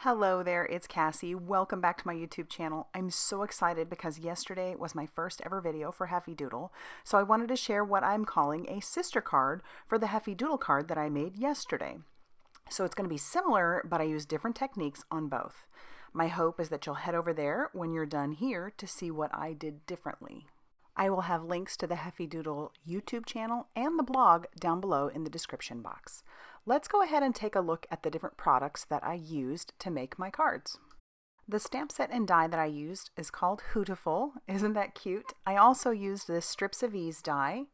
Hello there, it's Cassie. Welcome back to my YouTube channel. I'm so excited because yesterday was my first ever video for Heffy Doodle, so I wanted to share what I'm calling a sister card for the Heffy Doodle card that I made yesterday. So it's going to be similar, but I use different techniques on both. My hope is that you'll head over there when you're done here to see what I did differently. I will have links to the Heffy Doodle YouTube channel and the blog down below in the description box. Let's go ahead and take a look at the different products that I used to make my cards. The stamp set and die that I used is called Hootiful. Isn't that cute? I also used this Strips of Ease die.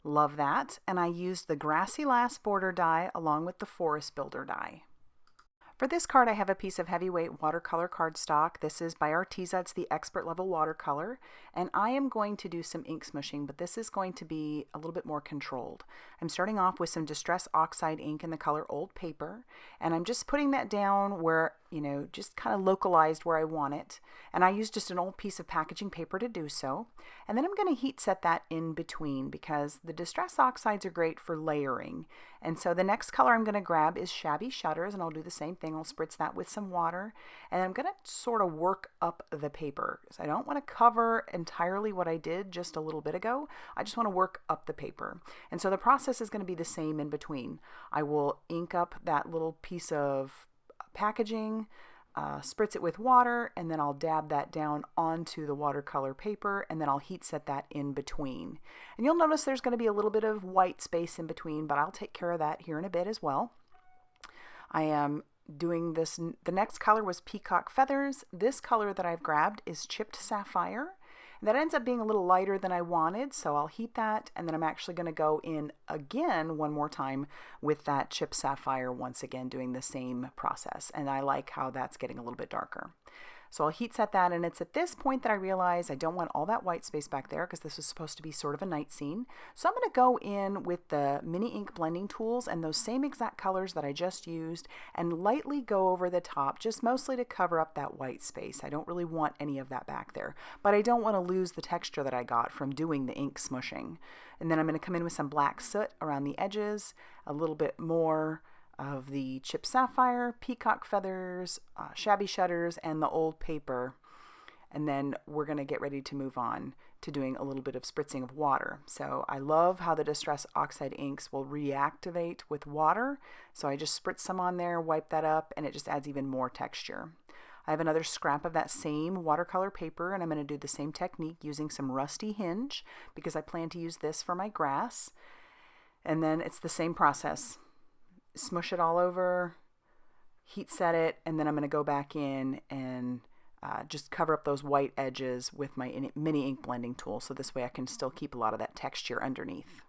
Love that. And I used the Grassy Last Border die along with the Forest Builder die. For this card, I have a piece of heavyweight watercolor cardstock. This is by ARTEZA. It's the expert level watercolor. And I am going to do some ink smooshing, but this is going to be a little bit more controlled. I'm starting off with some Distress Oxide ink in the color Old Paper. And I'm just putting that down where, just kind of localized where I want it. And I used just an old piece of packaging paper to do so. And then I'm going to heat set that in between because the Distress Oxides are great for layering. And so the next color I'm going to grab is Shabby Shutters, and I'll do the same thing. I'll spritz that with some water, and I'm going to sort of work up the paper. So I don't want to cover entirely what I did just a little bit ago. I just want to work up the paper. And so the process is going to be the same in between. I will ink up that little piece of packaging, spritz it with water, and then I'll dab that down onto the watercolor paper, and then I'll heat set that in between. And you'll notice there's going to be a little bit of white space in between, but I'll take care of that here in a bit as well. I am doing this, the next color was Peacock Feathers. This color that I've grabbed is Chipped Sapphire. That ends up being a little lighter than I wanted, so I'll heat that, and then I'm actually going to go in again one more time with that Chipped Sapphire, once again doing the same process, and I like how that's getting a little bit darker. So I'll heat set that, and it's at this point that I realize I don't want all that white space back there because this was supposed to be sort of a night scene. So I'm going to go in with the mini ink blending tools and those same exact colors that I just used and lightly go over the top, just mostly to cover up that white space. I don't really want any of that back there, but I don't want to lose the texture that I got from doing the ink smushing. And then I'm going to come in with some black soot around the edges, a little bit more of the Chipped Sapphire, Peacock Feathers, Shabby Shutters, and the Old Paper. And then we're going to get ready to move on to doing a little bit of spritzing of water. So I love how the Distress Oxide inks will reactivate with water. So I just spritz some on there, wipe that up, and it just adds even more texture. I have another scrap of that same watercolor paper, and I'm going to do the same technique using some rusty Hinge because I plan to use this for my grass. And then it's the same process. Smush it all over, heat set it, and then I'm going to go back in and just cover up those white edges with my mini ink blending tool, so this way I can still keep a lot of that texture underneath.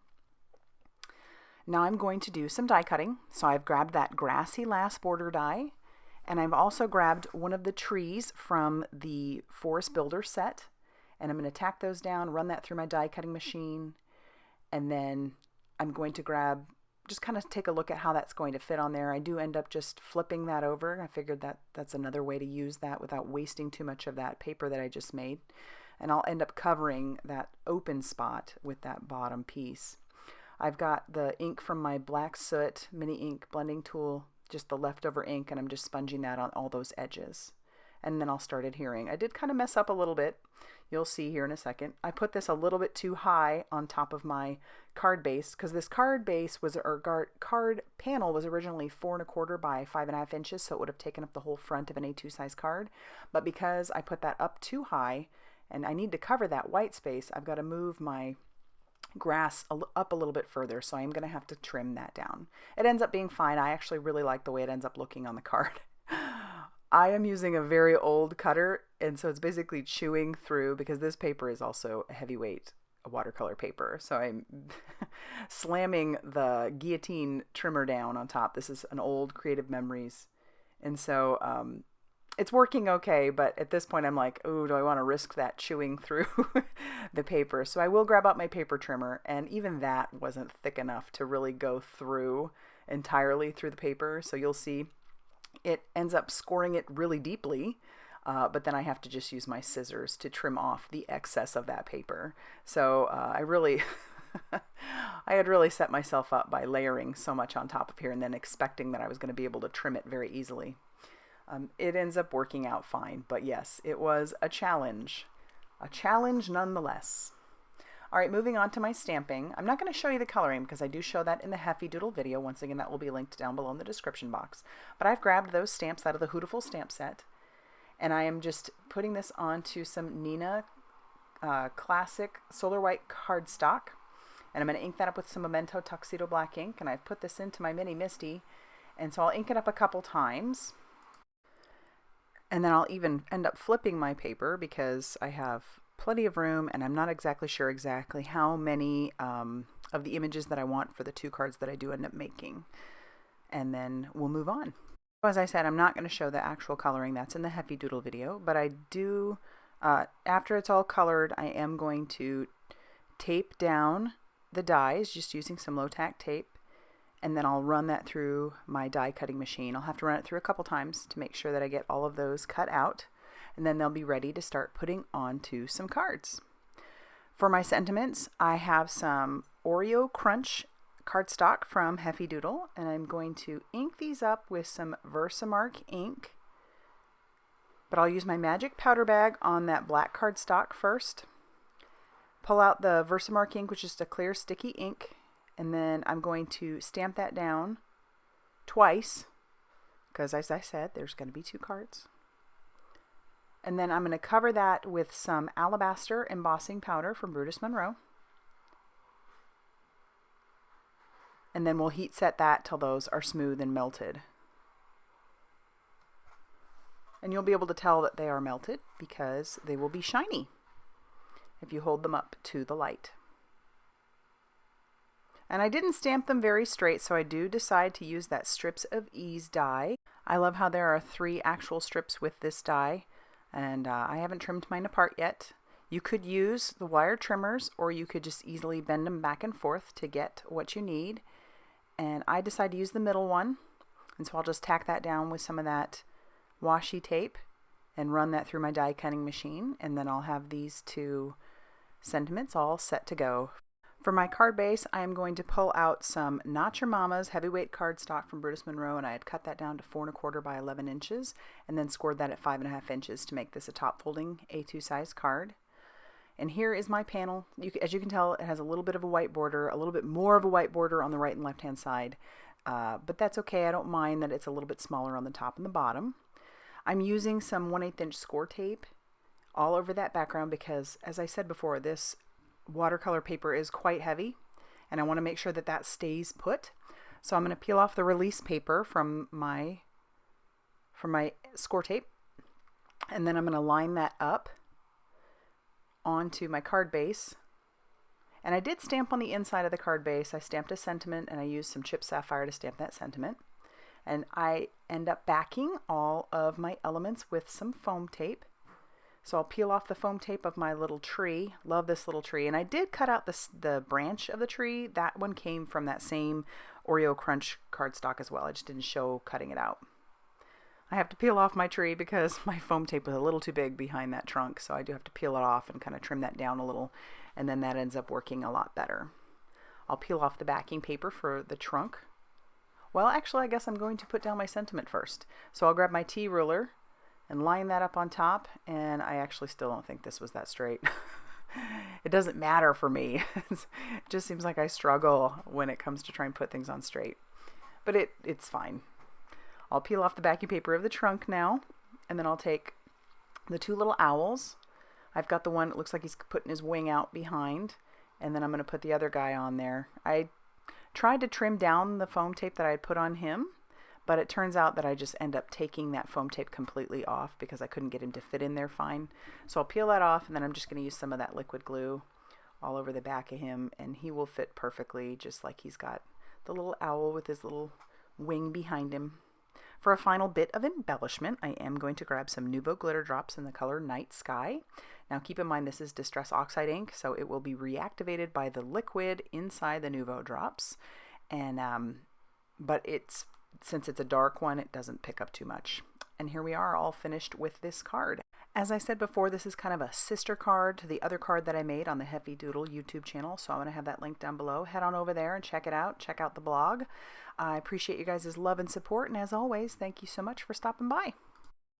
Now I'm going to do some die cutting. So I've grabbed that Grassy Last Border die, and I've also grabbed one of the trees from the Forest Builder set, and I'm going to tack those down, run that through my die cutting machine, and then I'm going to grab, just kind of take a look at how that's going to fit on there. I do end up just flipping that over. I figured that that's another way to use that without wasting too much of that paper that I just made. And I'll end up covering that open spot with that bottom piece. I've got the ink from my black soot mini ink blending tool, just the leftover ink, and I'm just sponging that on all those edges. And then I'll start adhering. I did kind of mess up a little bit. You'll see here in a second. I put this a little bit too high on top of my card base because this card base was, or card panel was originally 4 1/4 by 5.5 inches, so it would have taken up the whole front of an A2 size card. But because I put that up too high and I need to cover that white space, I've got to move my grass up a little bit further, so I'm going to have to trim that down. It ends up being fine. I actually really like the way it ends up looking on the card. I am using a very old cutter, and so it's basically chewing through, because this paper is also a heavyweight watercolor paper. So I'm slamming the guillotine trimmer down on top. This is an old Creative Memories. And so it's working okay, but at this point I'm like, oh, do I want to risk that chewing through the paper? So I will grab out my paper trimmer, and even that wasn't thick enough to really go through entirely through the paper. So you'll see it ends up scoring it really deeply, but then I have to just use my scissors to trim off the excess of that paper. So I really, I had really set myself up by layering so much on top of here and then expecting that I was going to be able to trim it very easily. It ends up working out fine, but yes, it was a challenge nonetheless. All right, moving on to my stamping. I'm not going to show you the coloring because I do show that in the Heffy Doodle video. Once again, that will be linked down below in the description box. But I've grabbed those stamps out of the Hootiful stamp set, and I am just putting this onto some Nina Classic Solar White cardstock. And I'm going to ink that up with some Memento Tuxedo Black ink, and I've put this into my Mini Misty, and so I'll ink it up a couple times. And then I'll even end up flipping my paper because I have plenty of room, and I'm not exactly sure how many of the images that I want for the 2 cards that I do end up making. And then we'll move on. As I said, I'm not going to show the actual coloring. That's in the Heffy Doodle video, but I do, after it's all colored, I am going to tape down the dies just using some low tack tape, and then I'll run that through my die cutting machine. I'll have to run it through a couple times to make sure that I get all of those cut out, and then they'll be ready to start putting onto some cards. For my sentiments, I have some Oreo Crunch cardstock from Heffy Doodle, and I'm going to ink these up with some Versamark ink, but I'll use my magic powder bag on that black cardstock first. Pull out the Versamark ink, which is just a clear sticky ink, and then I'm going to stamp that down twice because, as I said, there's going to be 2 cards. And then I'm going to cover that with some Alabaster embossing powder from Brutus Monroe. And then we'll heat set that till those are smooth and melted. And you'll be able to tell that they are melted because they will be shiny if you hold them up to the light. And I didn't stamp them very straight, so I do decide to use that Strips of Ease die. I love how there are 3 actual strips with this die. And I haven't trimmed mine apart yet. You could use the wire trimmers, or you could just easily bend them back and forth to get what you need. And I decided to use the middle one, and so I'll just tack that down with some of that washi tape and run that through my die cutting machine, and then I'll have these 2 sentiments all set to go. For my card base, I am going to pull out some Not Your Mama's heavyweight cardstock from Brutus Monroe, and I had cut that down to 4 1/4 by 11 inches, and then scored that at 5 1/2 inches to make this a top folding A2 size card. And here is my panel. As you can tell, it has a little bit of a white border, a little bit more of a white border on the right and left hand side, but that's okay. I don't mind that it's a little bit smaller on the top and the bottom. I'm using some 1/8 inch score tape all over that background because, as I said before, this watercolor paper is quite heavy, and I want to make sure that that stays put. So I'm going to peel off the release paper from my score tape, and then I'm going to line that up onto my card base. And I did stamp on the inside of the card base. I stamped a sentiment, and I used some chipped sapphire to stamp that sentiment. And I end up backing all of my elements with some foam tape. So I'll peel off the foam tape of my little tree. Love this little tree. And I did cut out the branch of the tree. That one came from that same Oreo Crunch cardstock as well. I just didn't show cutting it out. I have to peel off my tree because my foam tape was a little too big behind that trunk. So I do have to peel it off and kind of trim that down a little. And then that ends up working a lot better. I'll peel off the backing paper for the trunk. Well, actually, I guess I'm going to put down my sentiment first. So I'll grab my T-ruler and line that up on top, and I actually still don't think this was that straight. It doesn't matter for me. It just seems like I struggle when it comes to trying to put things on straight. But it's fine. I'll peel off the backing paper of the trunk now, and then I'll take the 2 little owls. I've got the one that looks like he's putting his wing out behind, and then I'm going to put the other guy on there. I tried to trim down the foam tape that I had put on him, but it turns out that I just end up taking that foam tape completely off because I couldn't get him to fit in there fine. So I'll peel that off, and then I'm just going to use some of that liquid glue all over the back of him, and he will fit perfectly, just like he's got the little owl with his little wing behind him. For a final bit of embellishment, I am going to grab some Nuvo glitter drops in the color Night Sky. Now keep in mind this is Distress Oxide ink, so it will be reactivated by the liquid inside the Nuvo drops. And but since it's a dark one, it doesn't pick up too much. And here we are, all finished with this card. As I said before, this is kind of a sister card to the other card that I made on the Heffy Doodle YouTube channel, so I'm going to have that link down below. Head on over there and check it out. Check out the blog. I appreciate you guys' love and support, and as always, thank you so much for stopping by.